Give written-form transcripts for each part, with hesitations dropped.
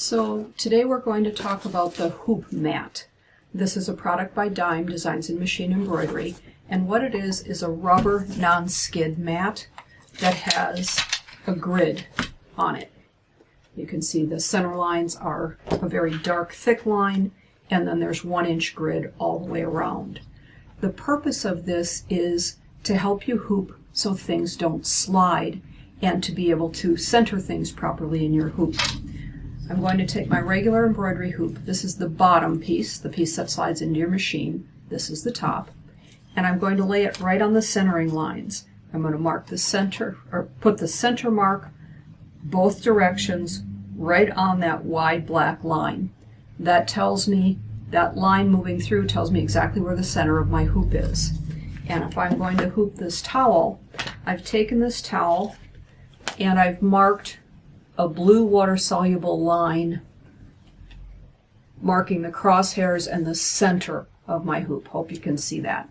So today we're going to talk about the hoop mat. This is a product by Dime, Designs in Machine Embroidery, and what it is a rubber non-skid mat that has a grid on it. You can see the center lines are a very dark, thick line, and then there's 1-inch grid all the way around. The purpose of this is to help you hoop so things don't slide and to be able to center things properly in your hoop. I'm going to take my regular embroidery hoop. This is the bottom piece, the piece that slides into your machine. This is the top. And I'm going to lay it right on the centering lines. I'm going to mark the center, or put the center mark both directions right on that wide black line. That tells me, that line moving through tells me exactly where the center of my hoop is. And if I'm going to hoop this towel, I've taken this towel and I've marked a blue water-soluble line marking the crosshairs and the center of my hoop. Hope you can see that.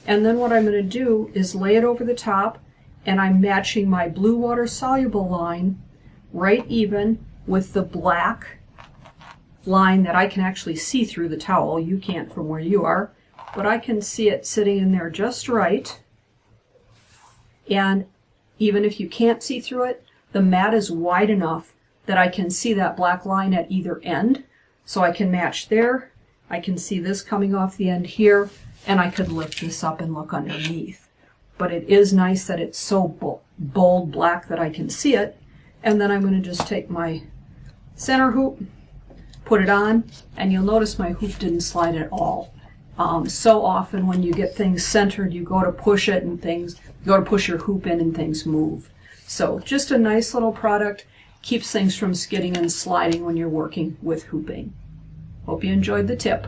And then what I'm going to do is lay it over the top, and I'm matching my blue water-soluble line right even with the black line that I can actually see through the towel. You can't from where you are, but I can see it sitting in there just right. And even if you can't see through it, the mat is wide enough that I can see that black line at either end. So I can match there, I can see this coming off the end here, and I could lift this up and look underneath. But it is nice that it's so bold black that I can see it. And then I'm going to just take my center hoop, put it on, and you'll notice my hoop didn't slide at all. So often when you get things centered, you go to push it and you go to push your hoop in and things move. So just a nice little product, keeps things from skidding and sliding when you're working with hooping. Hope you enjoyed the tip.